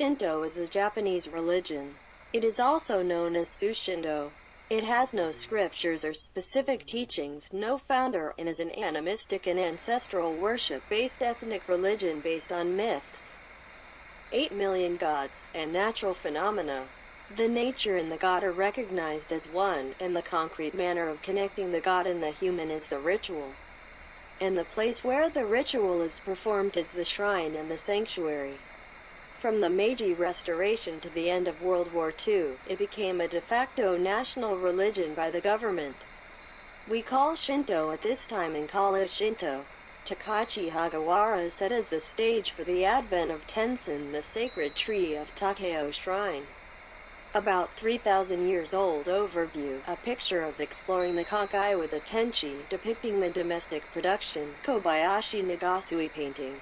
Shinto is a Japanese religion. It is also known as Shinto. It has no scriptures or specific teachings, no founder, and is an animistic and ancestral worship-based ethnic religion based on myths, 8 million gods, and natural phenomena. The nature and the god are recognized as one, and the concrete manner of connecting the god and the human is the ritual. And the place where the ritual is performed is the shrine and the sanctuary. From the Meiji Restoration to the end of World War II, it became a de facto national religion by the government. We call Shinto at this time and call it Shinto. Takachi Hagawara set as the stage for the advent of Tensen, the sacred tree of Takeo Shrine. About 3,000 years old. Overview, a picture of exploring the Konkai with a tenchi, depicting the domestic production, Kobayashi Nagasui painting.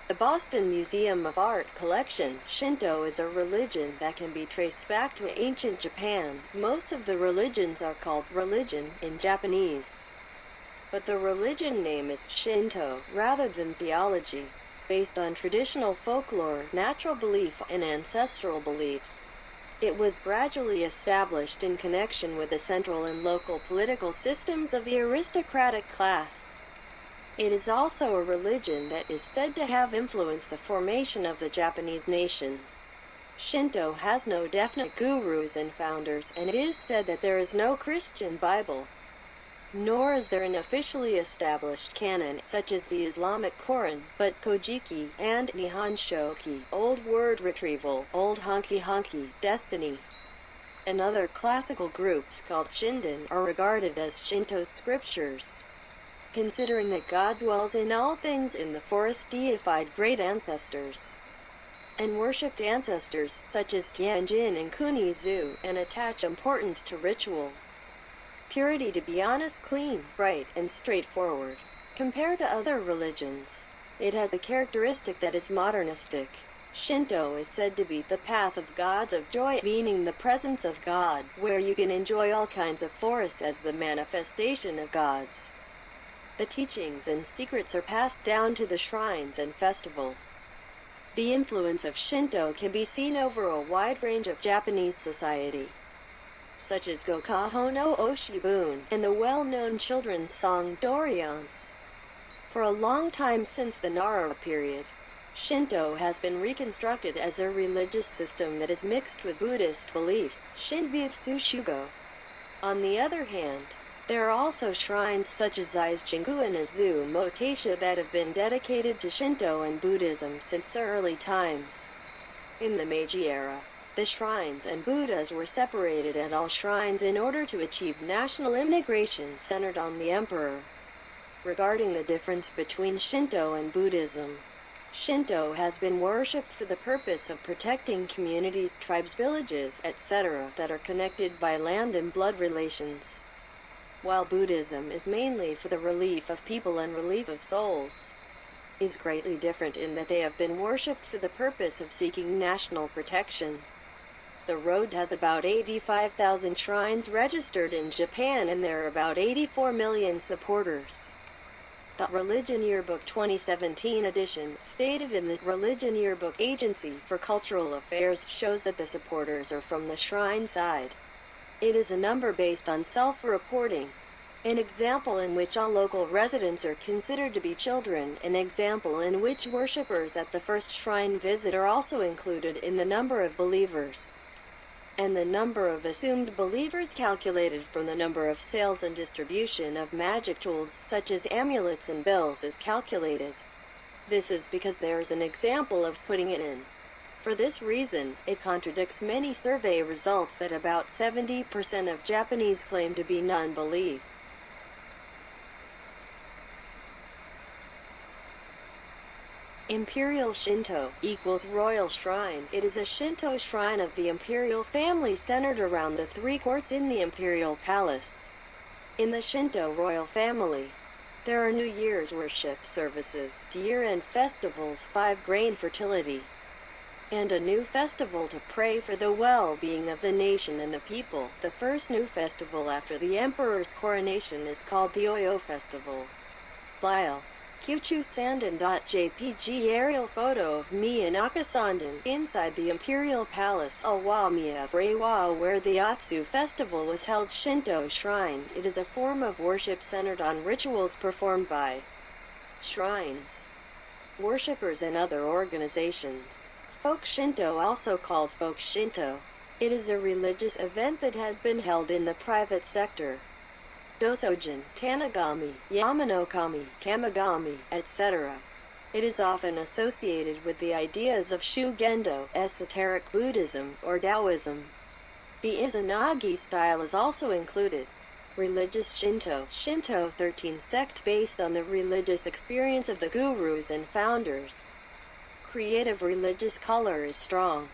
The Boston Museum of Art collection. Shinto is a religion that can be traced back to ancient Japan. Most of the religions are called religion in Japanese, but the religion name is Shinto rather than theology, based on traditional folklore, natural belief, and ancestral beliefs. It was gradually established in connection with the central and local political systems of the aristocratic class. It is also a religion that is said to have influenced the formation of the Japanese nation. Shinto has no definite gurus and founders, and it is said that there is no Christian Bible, nor is there an officially established canon, such as the Islamic Quran, but Kojiki and Nihonshoki, Old Word Retrieval, Old Honky Honky, Destiny, and other classical groups called Shinden are regarded as Shinto's scriptures. Considering that God dwells in all things in the forest, deified great ancestors, and worshipped ancestors such as Tianjin and Kunizu, and attach importance to rituals. Purity, to be honest, clean, bright, and straightforward. Compared to other religions, it has a characteristic that is modernistic. Shinto is said to be the path of gods of joy, meaning the presence of God, where you can enjoy all kinds of forests as the manifestation of gods. The teachings and secrets are passed down to the shrines and festivals. The influence of Shinto can be seen over a wide range of Japanese society, such as Gokaho no Oshibun, and the well-known children's song Doriyance. For a long time since the Nara period, Shinto has been reconstructed as a religious system that is mixed with Buddhist beliefs, Shinbitsu Shugo. On the other hand, there are also shrines such as Aizjingu and Azu Motaisha that have been dedicated to Shinto and Buddhism since early times. In the Meiji era, the shrines and Buddhas were separated at all shrines in order to achieve national integration centered on the emperor. Regarding the difference between Shinto and Buddhism, Shinto has been worshipped for the purpose of protecting communities, tribes, villages, etc. that are connected by land and blood relations, while Buddhism is mainly for the relief of people and relief of souls. Is greatly different in that they have been worshipped for the purpose of seeking national protection. The road has about 85,000 shrines registered in Japan, and there are about 84 million supporters. The Religion Yearbook 2017 edition, stated in the Religion Yearbook Agency for Cultural Affairs, shows that the supporters are from the shrine side. It is a number based on self-reporting. An example in which all local residents are considered to be children, an example in which worshippers at the first shrine visit are also included in the number of believers, and the number of assumed believers calculated from the number of sales and distribution of magic tools such as amulets and bells is calculated. This is because there is an example of putting it in. For this reason, it contradicts many survey results that about 70% of Japanese claim to be non-belief. Imperial Shinto equals royal shrine. It is a Shinto shrine of the imperial family centered around the three courts in the imperial palace. In the Shinto royal family, there are New Year's worship services, year-end festivals, 5-grain fertility, and a new festival to pray for the well-being of the nation and the people. The first new festival after the emperor's coronation is called the Oyo Festival. Lyle Kyuchu Sandan.jpg aerial photo of Miyanaka Sandan inside the Imperial Palace Awamiya of Reiwa where the Atsu festival was held. Shinto shrine. It is a form of worship centered on rituals performed by shrines, worshippers and other organizations. Folk Shinto, also called folk Shinto. It is a religious event that has been held in the private sector. Dosojin, Tanigami, Yamanokami, Kamigami, etc. It is often associated with the ideas of Shugendo, esoteric Buddhism, or Taoism. The Izanagi style is also included. Religious Shinto. Shinto 13 sect based on the religious experience of the gurus and founders. Creative religious color is strong.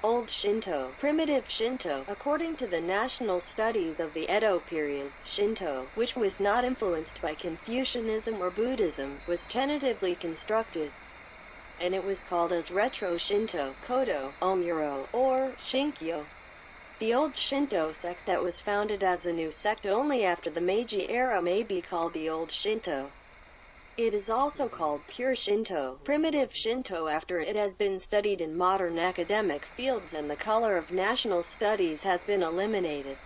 Old Shinto, primitive Shinto. According to the national studies of the Edo period, Shinto, which was not influenced by Confucianism or Buddhism, was tentatively constructed, and it was called as Retro Shinto, Kodo, Omuro, or Shinkyo. The old Shinto sect that was founded as a new sect only after the Meiji era may be called the Old Shinto. It is also called pure Shinto, primitive Shinto, after it has been studied in modern academic fields and the color of national studies has been eliminated.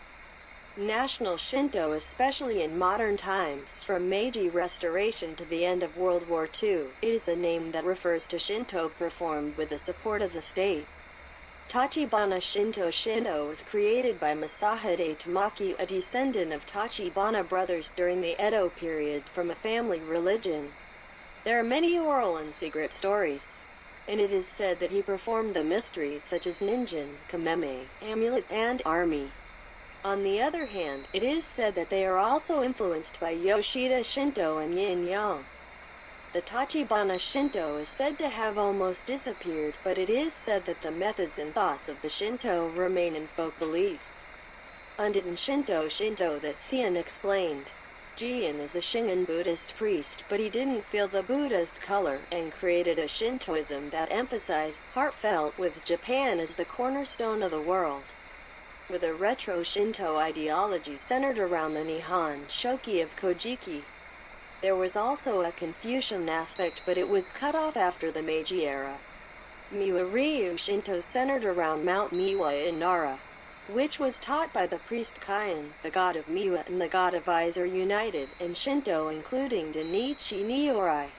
National Shinto, especially in modern times, from Meiji Restoration to the end of World War II, is a name that refers to Shinto performed with the support of the state. Tachibana Shinto. Shinto was created by Masahide Tamaki, a descendant of Tachibana brothers during the Edo period, from a family religion. There are many oral and secret stories, and it is said that he performed the mysteries such as Ninjin, Kameme, Amulet, and Army. On the other hand, it is said that they are also influenced by Yoshida Shinto and Yin-yang. The Tachibana Shinto is said to have almost disappeared, but it is said that the methods and thoughts of the Shinto remain in folk beliefs. Undead Shinto. Shinto that Sien explained. Jian is a Shingon Buddhist priest, but he didn't feel the Buddhist color, and created a Shintoism that emphasized heartfelt, with Japan as the cornerstone of the world. With a retro Shinto ideology centered around the Nihon Shoki of Kojiki. There was also a Confucian aspect, but it was cut off after the Meiji era. Miwa Ryu Shinto centered around Mount Miwa in Nara, which was taught by the priest Kaian. The god of Miwa and the god of Eyes are united, and Shinto including Danichi Nyorai,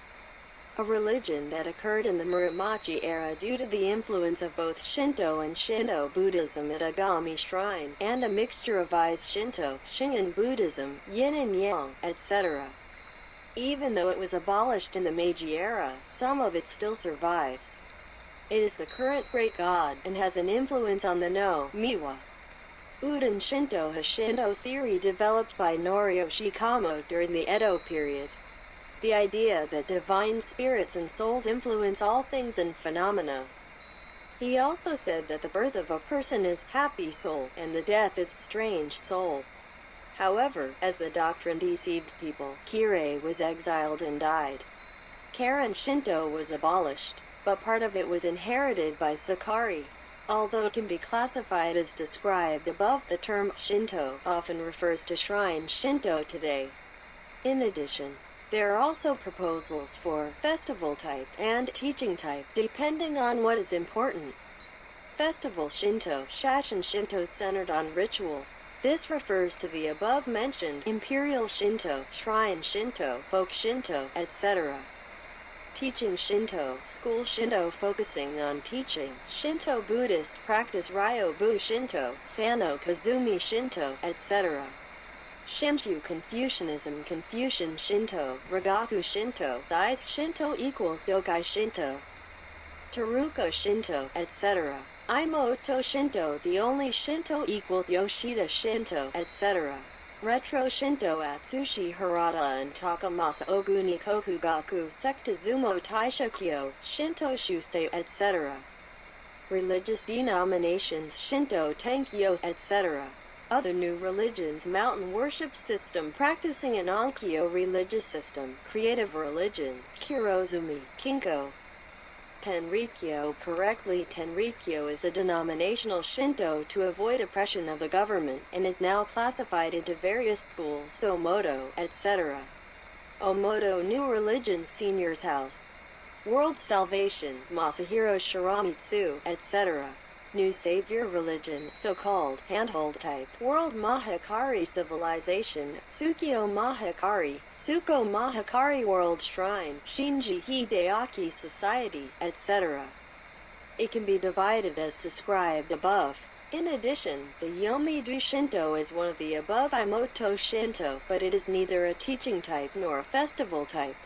a religion that occurred in the Muromachi era due to the influence of both Shinto and Shinto Buddhism at Agami Shrine, and a mixture of Eyes Shinto, Shingon Buddhism, Yin and Yang, etc. Even though it was abolished in the Meiji era, some of it still survives. It is the current great god, and has an influence on the no Miwa. Uden Shinto. A Shinto theory developed by Noriyoshi Kamo during the Edo period. The idea that divine spirits and souls influence all things and phenomena. He also said that the birth of a person is happy soul, and the death is strange soul. However, as the doctrine deceived people, Kirei was exiled and died. Karen Shinto was abolished, but part of it was inherited by Sakari. Although it can be classified as described above, the term Shinto often refers to shrine Shinto today. In addition, there are also proposals for festival type and teaching type, depending on what is important. Festival Shinto. Shashin Shinto centered on ritual. This refers to the above-mentioned Imperial Shinto, Shrine Shinto, Folk Shinto, etc. Teaching Shinto. School Shinto focusing on teaching. Shinto Buddhist practice Ryobu Shinto, Sano Kazumi Shinto, etc. Shinshu Confucianism. Confucian Shinto, Ragaku Shinto, Dais Shinto equals Dokai Shinto, Teruko Shinto, etc. Imoto Shinto. The only Shinto equals Yoshida Shinto, etc. Retro Shinto. Atsushi Harada and Takamasa Oguni Kokugaku Sekta Zumo Taishakyo, Shinto Shusei, etc. Religious denominations. Shinto Tenkyo, etc. Other new religions. Mountain worship system practicing an Onkyo religious system. Creative religion. Kirozumi, Kinko. Tenrikyo. Correctly, Tenrikyo is a denominational Shinto to avoid oppression of the government, and is now classified into various schools, Domoto, etc. Omoto New Religion Seniors House, World Salvation, Masahiro Shiramitsu, etc. New Savior Religion, so-called handhold type, World Mahakari Civilization, Tsukio Mahakari, Suko Mahakari World Shrine, Shinji Hideaki Society, etc. It can be divided as described above. In addition, the Yomido Shinto is one of the above Imoto Shinto, but it is neither a teaching type nor a festival type.